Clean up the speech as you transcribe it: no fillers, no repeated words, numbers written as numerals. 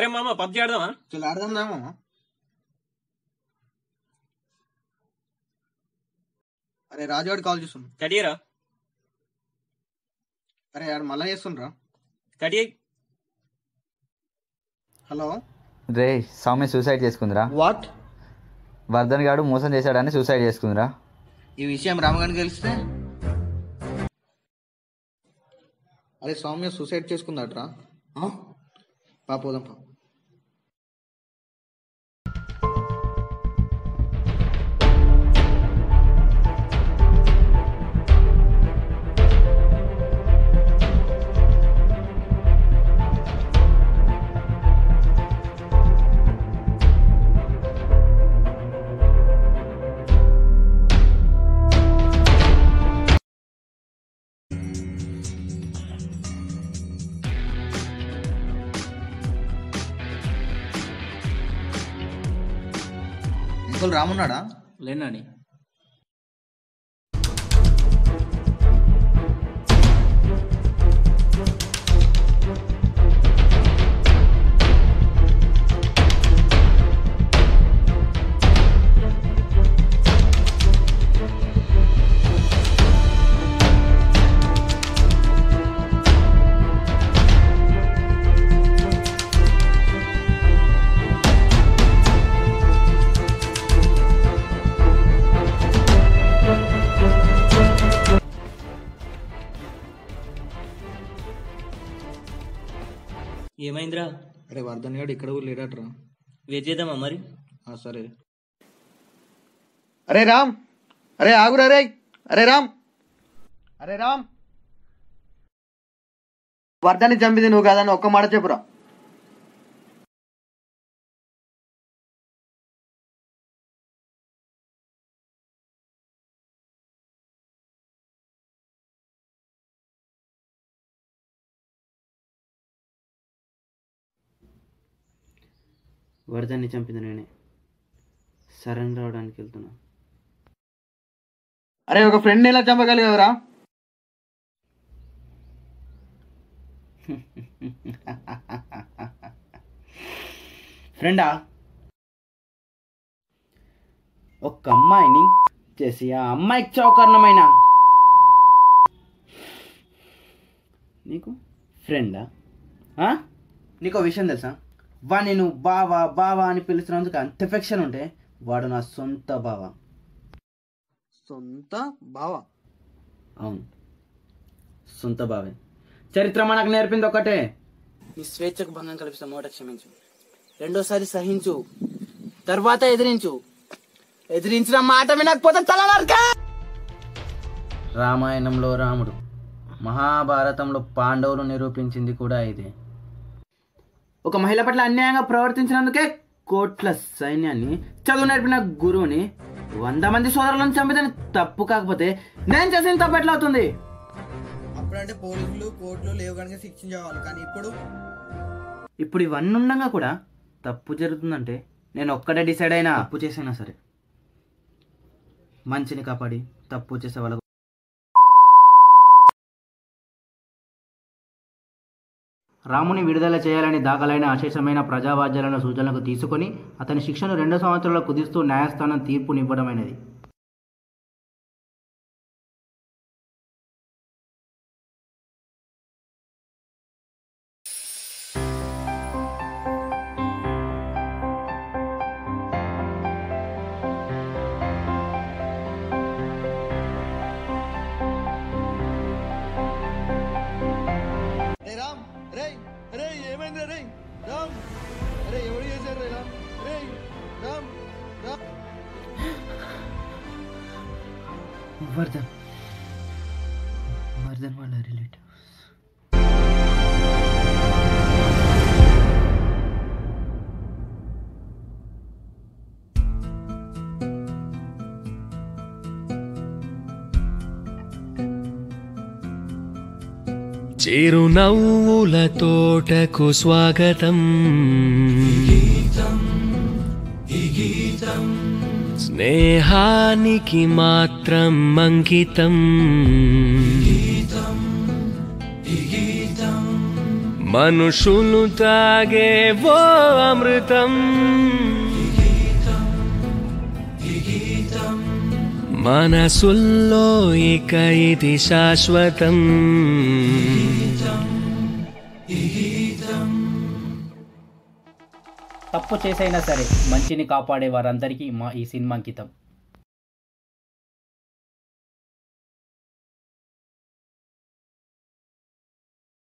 సరే మామ పబ్జి ఆడదామా? చలో ఆడదాం రా మామ. అరే రాజువాడు కాల్ చేస్తుండ్రు. కడియరా అరే ఆడు మళ్ళా చేస్తుండ్రా. కడి. హలో రే సౌమ్య సూసైడ్ చేసుకుందిరా. వాట్? వర్ధన్ గాడు మోసం చేశాడని సూసైడ్ చేసుకుందిరా. ఈ విషయం రామగారికి తెలిస్తే? అరే సౌమ్య సూసైడ్ చేసుకుందట్రా. పోదాం పా. అంకుల్ రామున్నాడా? లేనాని. ఏమైందిరా? అరే వర్ధన్ గాడు ఇక్కడ కూడా లేడట్రా. వెయిట్ చేద్దామా మరి? సరే. అరే రామ్, అరే ఆగురా. రే అరే రామ్, అరే రామ్, వర్ధాన్ని చంపింది నువ్వు కాదని ఒక్క మాట చెప్పురా. వరదాన్ని చంపింది నేనే. సరెండర్ అవడానికి వెళ్తున్నా. అరే ఒక ఫ్రెండ్ ఎలా చంపగలిగావురా? ఫ్రెండా? ఒక్క అమ్మాయిని చేసి ఆ అమ్మాయికి చౌకర్ణమైన నీకు ఫ్రెండా? నీకు విషయం తెలుసా? వాడిని నువ్వు బావా బావా అని పిలుస్తున్నందుకు అంత ఎఫెక్షన్ ఉంటే వాడు నా సొంత బావ. సొంత బావ? అవును, సొంత బావే. చరిత్ర మనకు నేర్పింది ఒకటే, నీ స్వేచ్ఛకు భంగం కల్పిస్తే మొదట క్షమించు, రెండోసారి సహించు, తర్వాత ఎదిరించు. ఎదిరించిన మాట వినకపోతే తల నరక. రామాయణంలో రాముడు, మహాభారతంలో పాండవులు నిరూపించింది కూడా ఇదే. ఒక మహిళ పట్ల అన్యాయంగా ప్రవర్తించినందుకే కోట్ల సైన్యాన్ని, చదువు నేర్పిన గురువుని, 100 మంది సోదరులను చంపిదని తప్పు కాకపోతే నేను చేసిన తప్పు ఎట్లా అవుతుంది? అప్పుడంటే పోలీసులు కోర్టులు లేవు కనుక శిక్షించేవాళ్ళు, కానీ ఇప్పుడు ఇవన్నీ ఉండగా కూడా తప్పు జరుగుతుందంటే నేను ఒక్కడే డిసైడ్ అయినా తప్పు చేసినా సరే మంచిని కాపాడి తప్పు చేసే వాళ్ళకు రాముని విడుదల చేయాలని దాఖలైన అశేషమైన ప్రజావాజ్యాలను సూచనలకు తీసుకొని అతని శిక్షను 2 సంవత్సరాలు కుదిస్తూ న్యాయస్థానం తీర్పునివ్వడమైనది. వర్ధన్ వాళ్ళ రిలేటివ్స్. చిరునవ్వుల తోటకు స్వాగతం, స్నేహానికి మాత్రం అంకితం, మనుషులు తాగే ఓ అమృతం మనసుల్లో ఇక ఇది శాశ్వతం. తప్పు చేసైనా సరే మంచిని కాపాడే వారందరికీ మా ఈ సినిమా అంకితం.